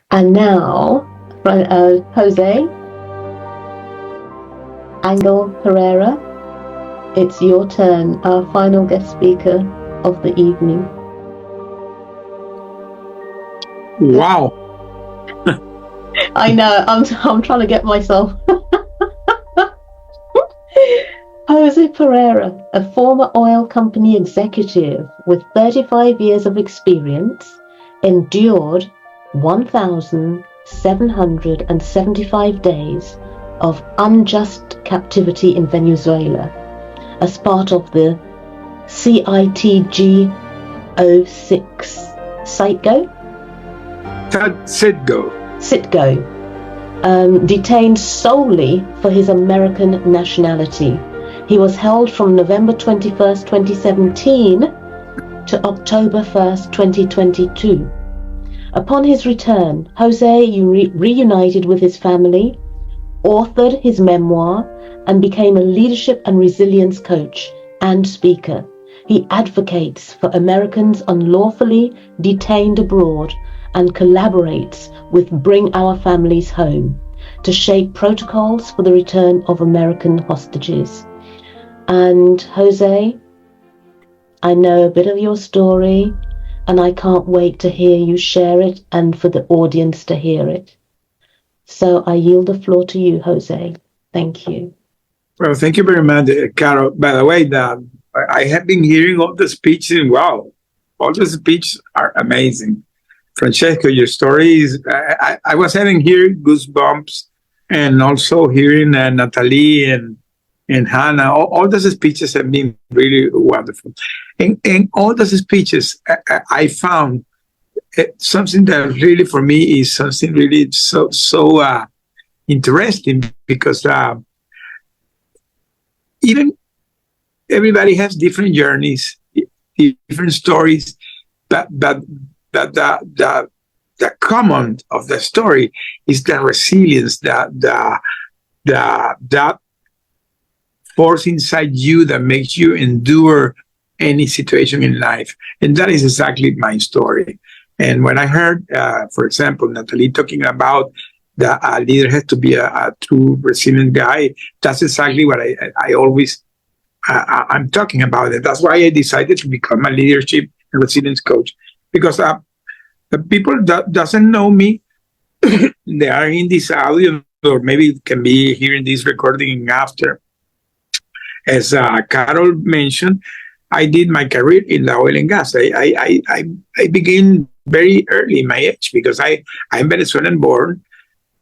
And now, Jose Angel Pereira, it's your turn, our final guest speaker of the evening. Wow. I know, I'm trying to get myself. Jose Pereira, a former oil company executive with 35 years of experience, endured 1,775 days of unjust captivity in Venezuela as part of the CITG 06 Citgo, detained solely for his American nationality. He was held from November 21st, 2017 to October 1st, 2022. Upon his return, Jose reunited with his family, authored his memoir, and became a leadership and resilience coach and speaker. He advocates for Americans unlawfully detained abroad and collaborates with Bring Our Families Home to shape protocols for the return of American hostages. And Jose, I know a bit of your story, and I can't wait to hear you share it and for the audience to hear it. So I yield the floor to you, Jose. Thank you. Well, thank you very much, Carol. By the way, I have been hearing all the speeches, and wow, all the speeches are amazing. Francesco, your story is, I was having here goosebumps, and also hearing Natalie and Hannah, all those speeches have been really wonderful. In all those speeches, I found something that really, for me, is something really so interesting, because even everybody has different journeys, different stories, but the common of the story is the resilience, that force inside you that makes you endure any situation in life. And that is exactly my story. And when I heard, for example, Natalie talking about that a leader has to be a true resilient guy, that's exactly what I always, I'm talking about it. That's why I decided to become a leadership and resilience coach. Because the people that doesn't know me, they are in this audio, or maybe can be hearing this recording after. As Carol mentioned, I did my career in the oil and gas. I began very early in my age, because I'm Venezuelan born,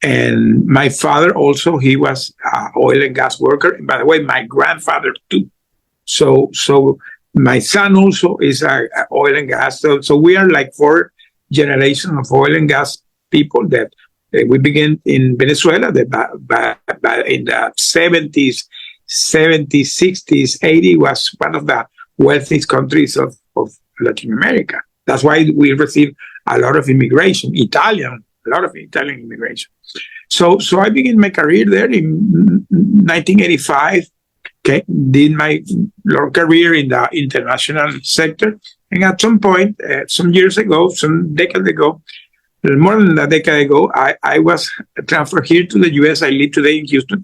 and my father also, he was an oil and gas worker. And by the way, my grandfather too. So my son also is a oil and gas. So we are like 4 generations of oil and gas people that we began in Venezuela in the 70s, 60s, 80s, was one of the wealthiest countries of Latin America. That's why we received a lot of immigration, a lot of Italian immigration. So I began my career there in 1985. Okay, did my long career in the international sector, and at some point, some years ago, some decades ago, more than a decade ago, I was transferred here to the U.S. I live today in Houston,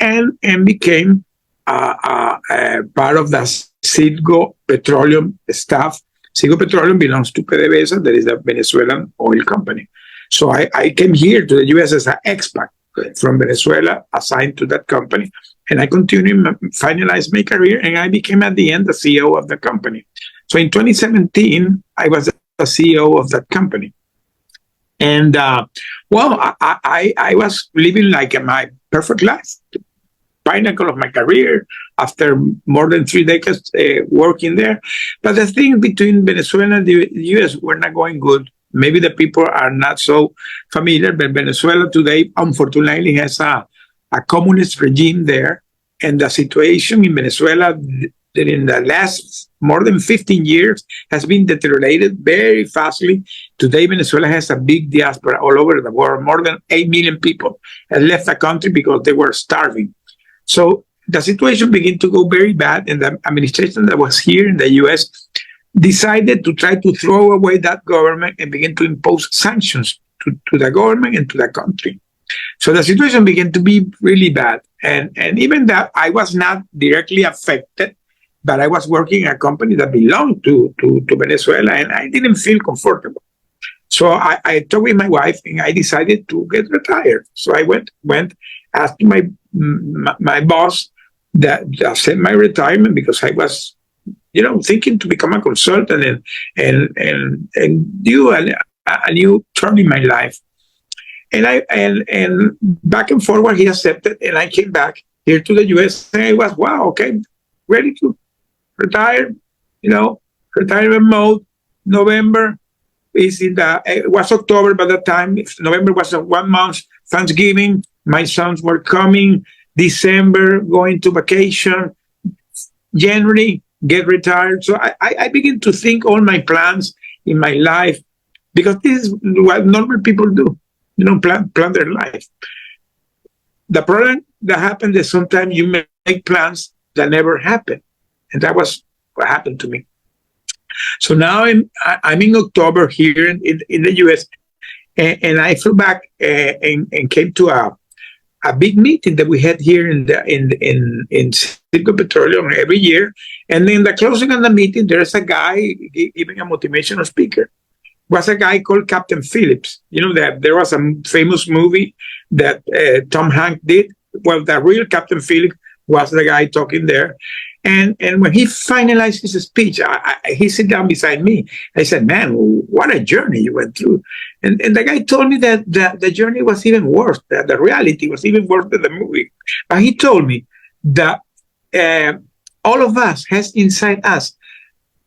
and became part of the Citgo Petroleum staff. Citgo Petroleum belongs to PDVSA, that is the Venezuelan oil company. So I came here to the U.S. as an expat from Venezuela, assigned to that company, and I continued, finalized my career, and I became at the end the CEO of the company. So in 2017, I was the CEO of that company. And I was living like my perfect life, pinnacle of my career after more than 3 decades working there. But the thing between Venezuela and the U.S. were not going good. Maybe the people are not so familiar, but Venezuela today, unfortunately, has a communist regime there. And the situation in Venezuela in the last more than 15 years has been deteriorated very fastly. Today, Venezuela has a big diaspora all over the world. More than 8 million people have left the country because they were starving. So the situation began to go very bad, and the administration that was here in the U.S. decided to try to throw away that government and begin to impose sanctions to the government and to the country. So the situation began to be really bad. And even that, I was not directly affected, but I was working in a company that belonged to Venezuela, and I didn't feel comfortable. So I talked with my wife, and I decided to get retired. So I went asked my boss that accept my retirement, because I was, thinking to become a consultant and do a new turn in my life. And back and forward, he accepted, and I came back here to the U.S. and I was, wow, okay, ready to retire, retirement mode. November it was October by the time. November was 1 month. Thanksgiving, my sons were coming. December, going to vacation. January, get retired. So I begin to think all my plans in my life, because this is what normal people do, plan their life. The problem that happened is sometimes you make plans that never happen. And that was what happened to me. So now I'm in October here in the U.S., and I flew back and came to a big meeting that we had here in Citgo Petroleum every year. And in the closing of the meeting, there's a guy giving a motivational speaker. Was a guy called Captain Phillips. That there was a famous movie that Tom Hanks did. Well, the real Captain Phillips was the guy talking there. And when he finalized his speech, he sat down beside me. I said, man, what a journey you went through. And the guy told me that the journey was even worse, that the reality was even worse than the movie. But he told me that all of us has inside us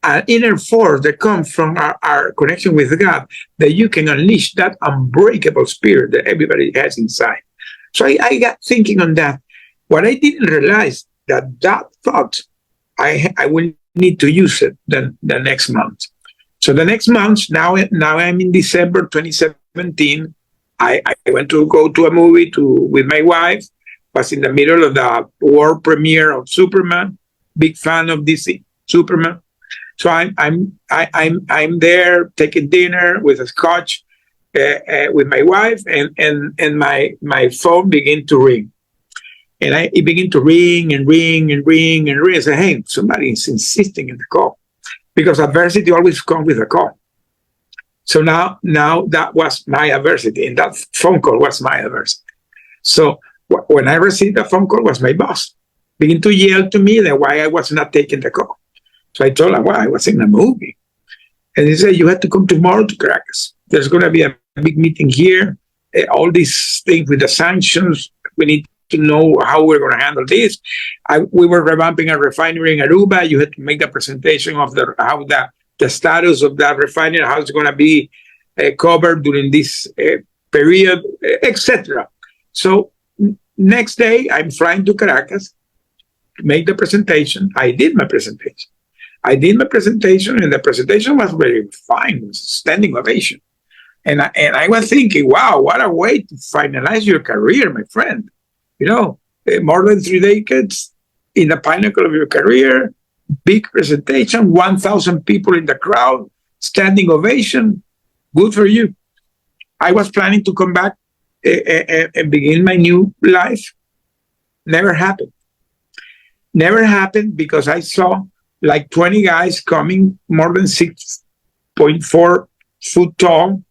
an inner force that comes from our connection with God, that you can unleash that unbreakable spirit that everybody has inside. So I got thinking on that. What I didn't realize, that thought, I will need to use it the next month. So the next month, now I'm in December 2017. I went to go to a movie with my wife. Was in the middle of the world premiere of Superman. Big fan of DC Superman. So I'm there taking dinner with a scotch with my wife, and my phone began to ring. And it began to ring and ring and ring and ring. I said, hey, somebody is insisting in the call, because adversity always comes with a call. So now that was my adversity, and that phone call was my adversity. So when I received the phone call, was my boss began to yell to me that why I was not taking the call. So I told him, well, I was in a movie. And he said, you have to come tomorrow to Caracas. There's going to be a big meeting here. All these things with the sanctions, we need to know how we're going to handle this. We were revamping a refinery in Aruba. You had to make the presentation of how the status of that refinery, how it's going to be covered during this period, etc. So next day, I'm flying to Caracas to make the presentation. I did my presentation. And the presentation was very fine. It was a standing ovation. And I was thinking, wow, what a way to finalize your career, my friend. More than 3 decades in the pinnacle of your career, big presentation, 1,000 people in the crowd, standing ovation. Good for you. I was planning to come back and begin my new life. Never happened. Never happened, because I saw like 20 guys coming, more than 6.4 foot tall,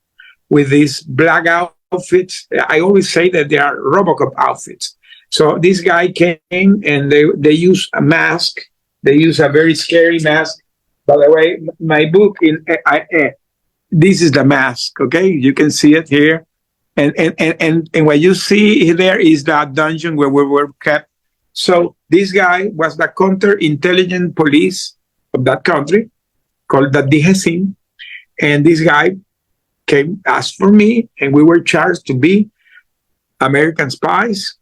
with these black outfits. I always say that they are Robocop outfits. So this guy came, and they use a mask. They use a very scary mask. By the way, my book, this is the mask, okay? You can see it here. And what you see there is that dungeon where we were kept. So this guy was the counterintelligence police of that country, called the DGCIN. And this guy came, asked for me, and we were charged to be American spies,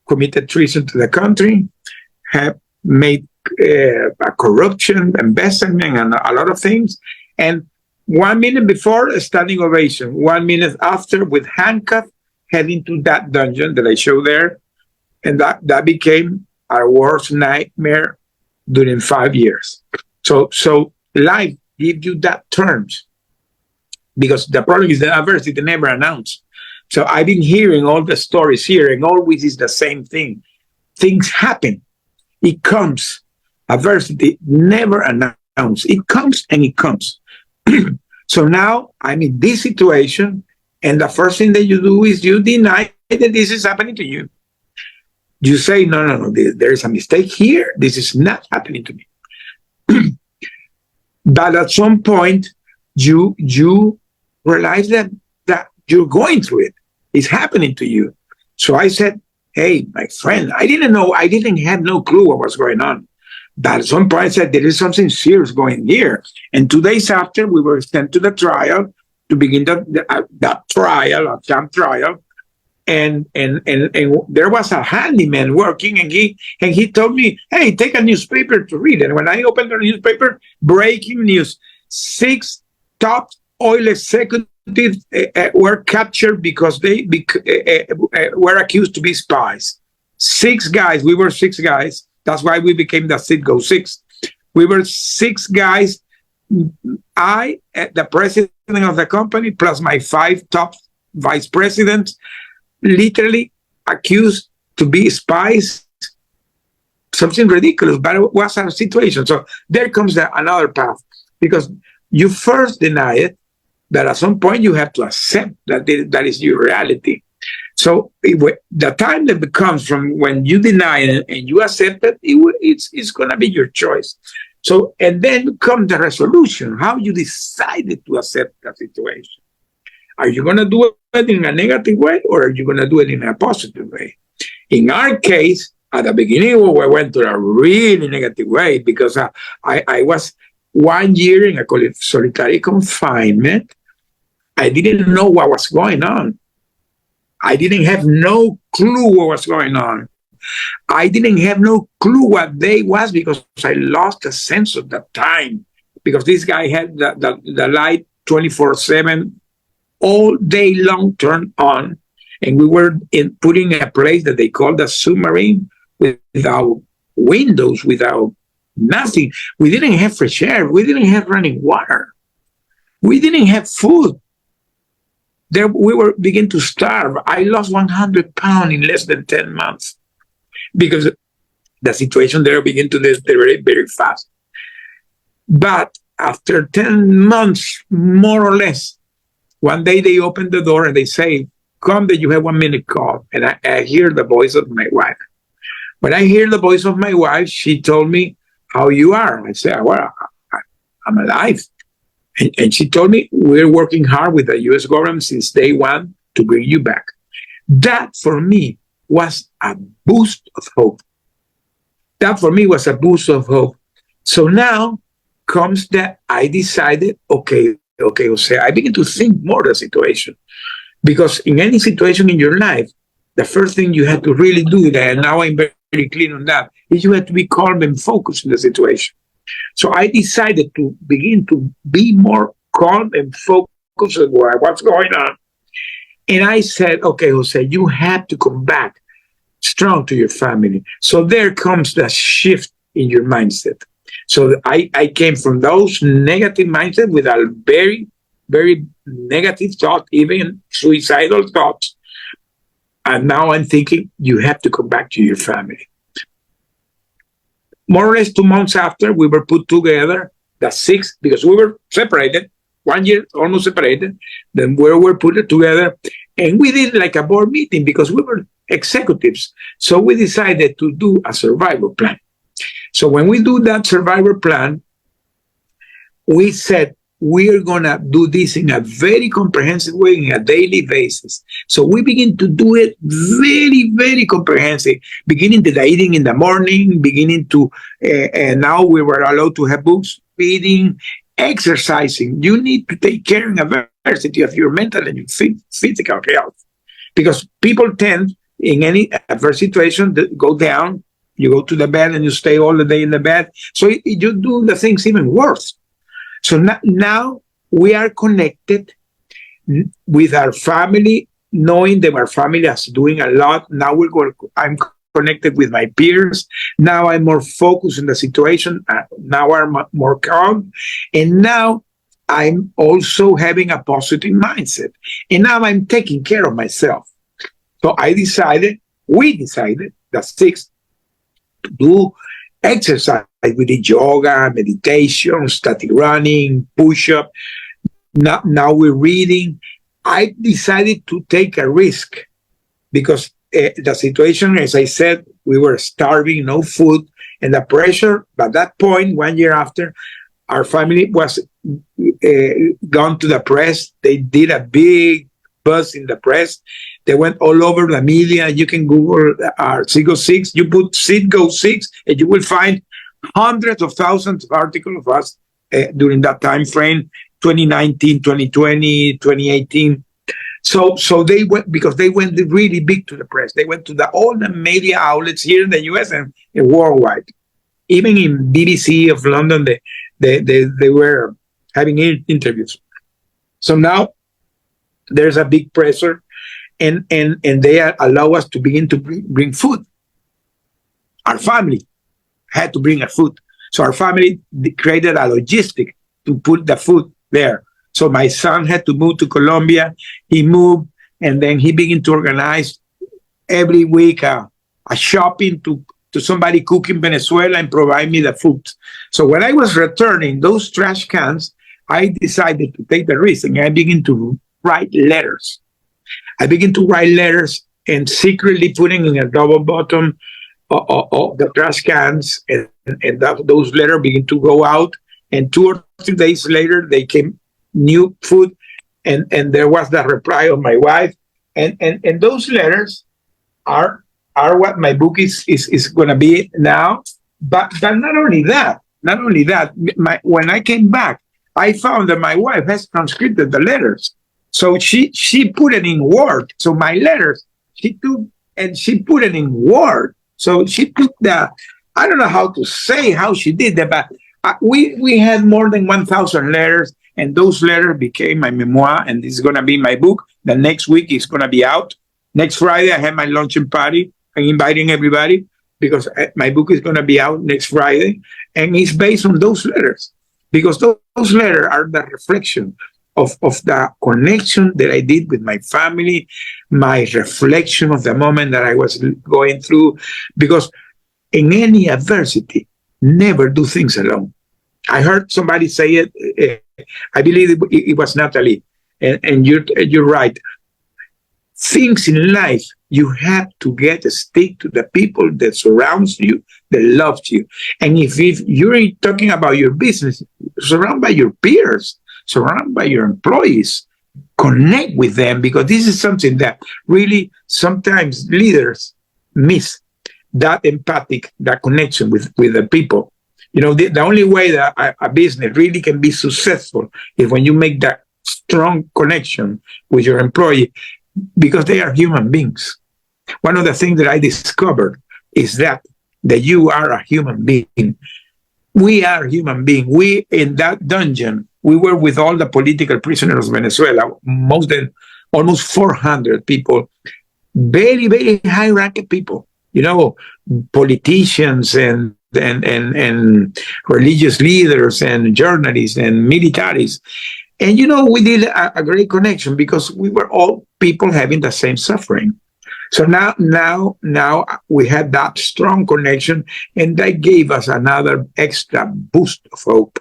committed treason to the country, have made a corruption, embezzlement, and a lot of things. And 1 minute before, a standing ovation. 1 minute after, with handcuffs, heading to that dungeon that I showed there. And that became our worst nightmare during 5 years. So life gives you that terms. because the problem is that adversity never announced. So I've been hearing all the stories here, and always is the same thing. Things happen. It comes. Adversity never announced. It comes and it comes. So now I'm in this situation, and the first thing that you do is you deny that this is happening to you. You say, no, there is a mistake here. This is not happening to me. But at some point, you realize that you're going through it. It's happening to you. So I said, hey, my friend, I didn't know. I didn't have no clue what was going on. But at some point, I said, there is something serious going here. And 2 days after, we were sent to the trial to begin the trial, a sham trial. And there was a handyman working, and he told me, hey, take a newspaper to read. And when I opened the newspaper, breaking news: 6 top oil executives were captured because they were accused to be spies. 6 guys. We were 6 guys. That's why we became the Citgo 6. We were 6 guys. I, the president of the company, plus my 5 top vice presidents, literally accused to be spies. Something ridiculous, but it was our situation. So there comes another path, because you first deny it, but at some point you have to accept that that is your reality. So the time that becomes from when you deny it and you accept it, it's going to be your choice. So, and then comes the resolution, how you decided to accept the situation. Are you going to do it in a negative way, or are you going to do it in a positive way? In our case, at the beginning, we went to a really negative way, because I was 1 year in a solitary confinement. I didn't know what was going on. I didn't have no clue what was going on. I didn't have no clue what day was, because I lost the sense of the time, because this guy had the light 24/7 all day long turned on, and we were put in a place that they call the submarine, without windows, without nothing. We didn't have fresh air. We didn't have running water. We didn't have food. There, we were beginning to starve. I lost 100 pounds in less than 10 months, because the situation there began to deteriorate very fast. But after 10 months, more or less, one day they opened the door and they say, come, that you have 1 minute call. And I hear the voice of my wife. When I hear the voice of my wife, she told me, how you are? I said, well, I'm alive. And she told me, we're working hard with the U.S. government since day one to bring you back. That for me was a boost of hope. That for me was a boost of hope. So now comes that I decided, okay, Jose, I begin to think more of the situation. Because in any situation in your life, the first thing you have to really do, and now I'm very clear on that, is you have to be calm and focused in the situation. So I decided to begin to be more calm and focused on what's going on. And I said, okay, Jose, you have to come back strong to your family. So there comes the shift in your mindset. So I came from those negative mindset with a very, very negative thought, even suicidal thoughts. And now I'm thinking, you have to come back to your family. More or less 2 months after, we were put together, the 6, because we were separated, 1 year, almost separated. Then we were put together, and we did like a board meeting, because we were executives. So we decided to do a survival plan. So when we do that survival plan, we said, we're going to do this in a very comprehensive way, in a daily basis. So we begin to do it very, very comprehensive, beginning to the eating in the morning, beginning to, and now we were allowed to have books, reading, exercising. You need to take care in adversity of your mental and your physical health, because people tend, in any adverse situation, to go down. You go to the bed and you stay all the day in the bed. So you do the things even worse. So now we are connected with our family, knowing that our family is doing a lot. Now I'm connected with my peers. Now I'm more focused on the situation. Now I'm more calm. And now I'm also having a positive mindset. And now I'm taking care of myself. So we decided, the six, to do exercise. We did yoga, meditation, static running, push-up. Now we're reading. I decided to take a risk because the situation, as I said, we were starving, no food, and the pressure. By that point, 1 year after, our family was gone to the press. They did a big buzz in the press. They went all over the media. You can Google our Seago 6. You put Seago 6, and you will find hundreds of thousands of articles of us during that time frame, 2019, 2020, 2018. So they went, because they went really big to the press. They went to all the media outlets here in the US and worldwide. Even in BBC of London, they were having interviews. So now there's a big pressure, and they allow us to begin to bring food. Our family had to bring our food. So our family created a logistic to put the food there. So my son had to move to Colombia. He moved, and then he began to organize every week a shopping to somebody cook in Venezuela and provide me the food. So when I was returning those trash cans, I decided to take the risk, and I began to write letters. I began to write letters and secretly putting in a double bottom of the trash cans, and those letters began to go out. And 2 or 3 days later, they came new food, and there was the reply of my wife, and those letters are what my book is going to be now. But not only that, when I came back, I found that my wife has transcribed the letters. So she put it in Word. So my letters, she took and she put it in Word. So she took I don't know how to say how she did that, but we had more than 1,000 letters, and those letters became my memoir, and this is going to be my book. The next week it's going to be out. Next Friday, I have my launching party. I'm inviting everybody because my book is going to be out next Friday, and it's based on those letters, because those letters are the reflection of the connection that I did with my family, my reflection of the moment that I was going through. Because in any adversity, never do things alone. I heard somebody say it. I believe it was Natalie, and you're right. Things in life, you have to stick to the people that surrounds you, that loves you. And if you're talking about your business, surround by your peers, surround by your employees, connect with them, because this is something that really sometimes leaders miss, that empathic, that connection with the people. You know, the only way that a business really can be successful is when you make that strong connection with your employee, because they are human beings. One of the things that I discovered is that you are a human being. We are human beings. We, in that dungeon, we were with all the political prisoners of Venezuela, almost 400 people, very, very high-ranking people, you know, politicians and religious leaders and journalists and militaries. And, you know, we did a great connection because we were all people having the same suffering. So now we had that strong connection, and that gave us another extra boost of hope.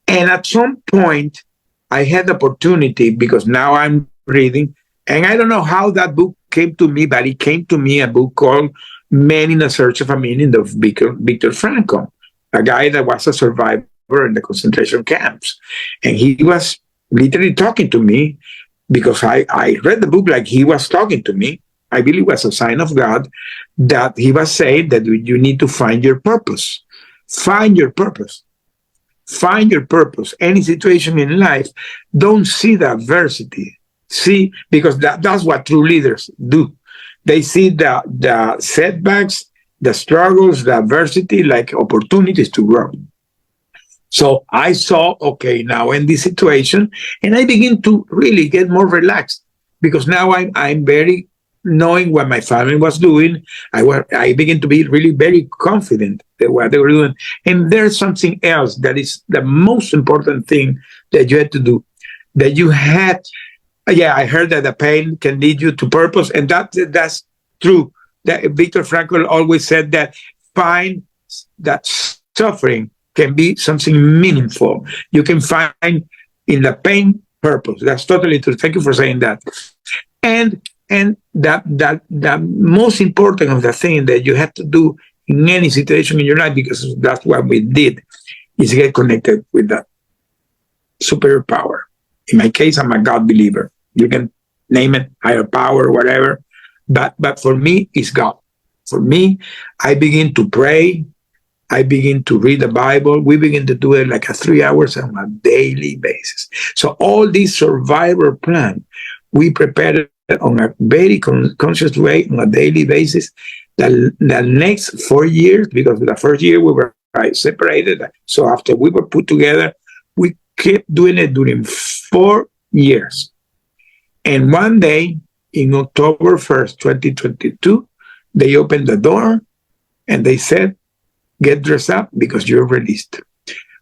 And at some point, I had the opportunity, because now I'm reading, and I don't know how that book came to me, but it came to me, a book called Men in a Search of a Meaning of Viktor Frankl, a guy that was a survivor in the concentration camps. And he was literally talking to me, because I read the book like he was talking to me. I believe it was a sign of God, that he was saying that you need to find your purpose. Find your purpose. Find your purpose. Any situation in life, don't see the adversity. See, because that's what true leaders do. They see the setbacks, the struggles, the adversity, like opportunities to grow. So I saw, okay, now in this situation, and I begin to really get more relaxed, because now I'm very knowing what my family was doing, I began to be really very confident that what they were doing. And there's something else that is the most important thing that you had to do. That you had, yeah, I heard that the pain can lead you to purpose, and that's true. That Viktor Frankl always said that find that suffering can be something meaningful. You can find in the pain purpose. That's totally true. Thank you for saying that. And that most important of the thing that you have to do in any situation in your life, because that's what we did, is get connected with that superior power. In my case, I'm a God believer. You can name it higher power, whatever. But for me, it's God. For me, I begin to pray. I begin to read the Bible. We begin to do it like 3 hours on a daily basis. So all this survivor plan, we prepare it on a very conscious way on a daily basis. The next 4 years, because the first year we were separated. So after we were put together, we kept doing it during 4 years. And one day, in October 1st, 2022, they opened the door and they said, get dressed up because you're released.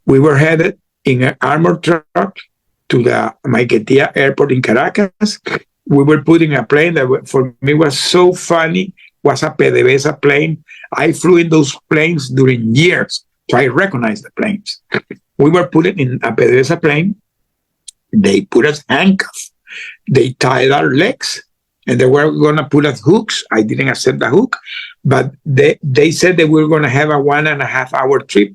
We were headed in an armored truck to the Maiquetía airport in Caracas. We were put in a plane that for me was so funny, was a PDVSA plane. I flew in those planes during years, so I recognized the planes. We were put in a PDVSA plane. They put us handcuffs. They tied our legs, and they were going to put us hooks. I didn't accept the hook, but they said that we were going to have a 1.5 hour trip.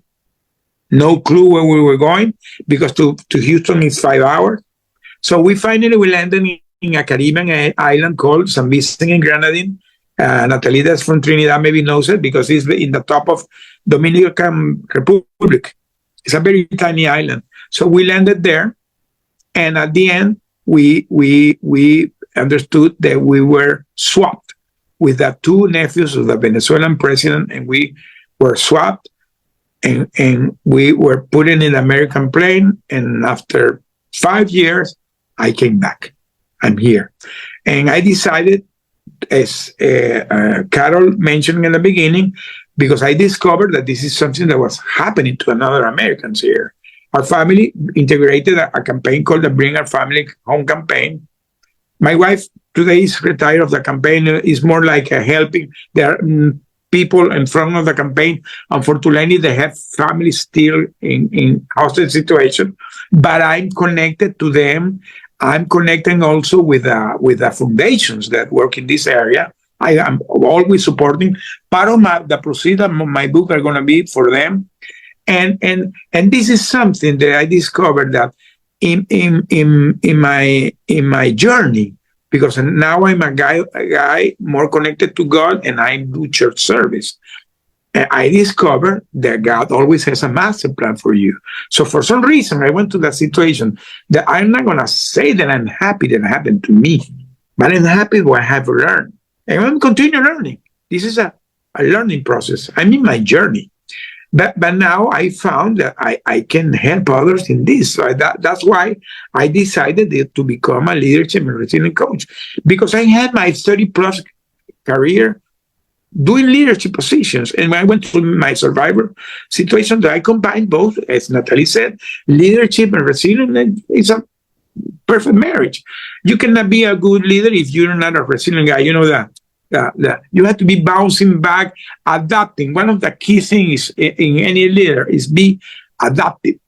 No clue where we were going, because to Houston is 5 hours. So we landed in a Caribbean island called San Vicente and Grenadine. Natalie, that's from Trinidad, maybe knows it because it's in the top of Dominican Republic. It's a very tiny island. So we landed there, and at the end, we understood that we were swapped with the two nephews of the Venezuelan president, and we were swapped, and we were put in an American plane. And after 5 years, I came back. I'm here. And I decided, as Carol mentioned in the beginning, because I discovered that this is something that was happening to another Americans here. Our family integrated a campaign called the Bring Our Family Home campaign. My wife today is retired of the campaign. Is more like a helping. There are people in front of the campaign. Unfortunately, they have families still in hostage situation, but I'm connected to them. I'm connecting also with the foundations that work in this area. I am always supporting. Part of the proceeds of my book are going to be for them. And this is something that I discovered that in my journey, because now I'm a guy more connected to God, and I do church service. And I discovered that God always has a master plan for you. So for some reason, I went to that situation that I'm not going to say that I'm happy that it happened to me, but I'm happy what I have learned. And I'm going to continue learning. This is a learning process. I'm in my journey. But now I found that I can help others in this. So that's why I decided to become a leadership and resilience coach, because I had my 30-plus career doing leadership positions. And when I went to my survivor situation, that I combined both, as Natalie said, leadership and resilience. It's a perfect marriage. You cannot be a good leader if you're not a resilient guy. You know that. You have to be bouncing back, adapting. One of the key things in any leader is be adaptive.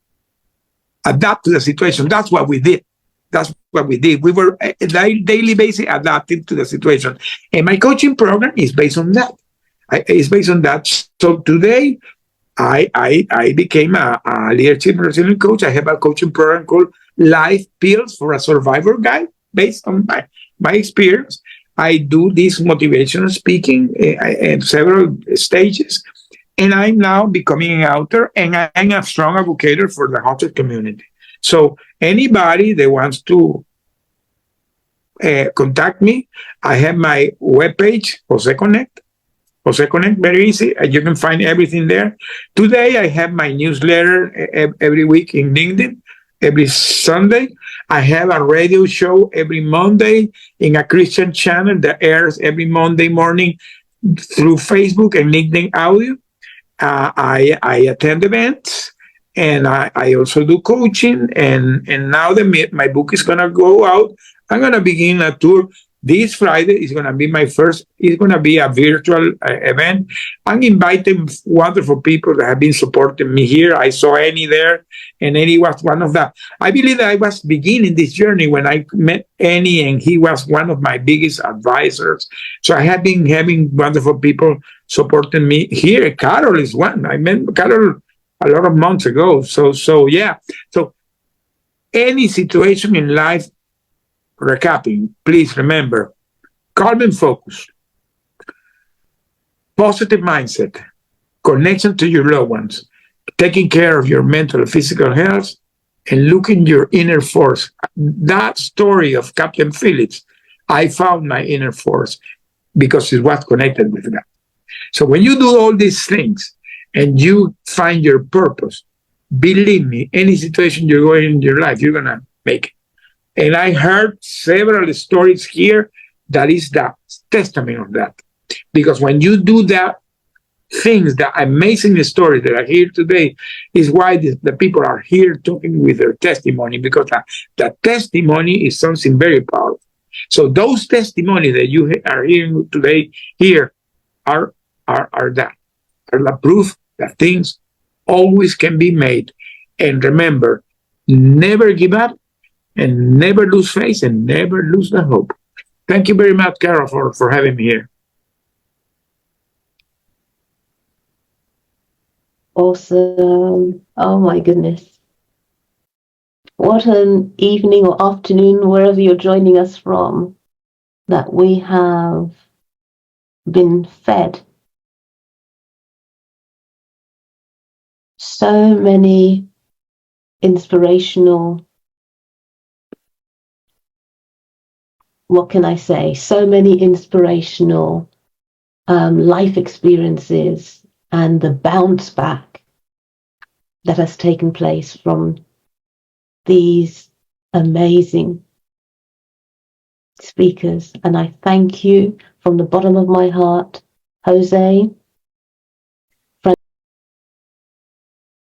Adapt to the situation. That's what we did. We were on a daily basis adapting to the situation. And my coaching program is based on that. So today, I became a leadership and resilience coach. I have a coaching program called Life Pills for a Survivor Guide, based on my experience. I do this motivational speaking at several stages, and I'm now becoming an author, and I'm a strong advocate for the hostage community. So anybody that wants to contact me, I have my webpage, Jose Connect, very easy. You can find everything there. Today, I have my newsletter every week in LinkedIn. every Sunday. I have a radio show every Monday in a Christian channel that airs every Monday morning through Facebook and LinkedIn audio. I attend events, and I also do coaching. And now that my book is going to go out, I'm going to begin a tour. This Friday is going to be my first. It's going to be a virtual event. I'm inviting wonderful people that have been supporting me here. I saw Annie there, and Annie was one of the. I believe that I was beginning this journey when I met Annie, and he was one of my biggest advisors. So I have been having wonderful people supporting me here. Carol is one. I met Carol a lot of months ago. So yeah. So any situation in life. Recapping, please remember, calm and focus, positive mindset, connection to your loved ones, taking care of your mental and physical health, and looking your inner force. That story of Captain Phillips, I found my inner force because it was connected with that. So when you do all these things and you find your purpose, believe me, any situation you're going in your life, you're going to make it. And I heard several stories here that is the testament of that. Because when you do that, things, the amazing stories that are here today is why the people are here talking with their testimony, because the testimony is something very powerful. So those testimonies that you are hearing today here are the proof that things always can be made. And remember, never give up, and never lose faith, and never lose the hope. Thank you very much, Carol, for having me here. Awesome. Oh my goodness. What an evening or afternoon, wherever you're joining us from, that we have been fed so many inspirational, what can I say? So many inspirational life experiences and the bounce back that has taken place from these amazing speakers. And I thank you from the bottom of my heart, Jose,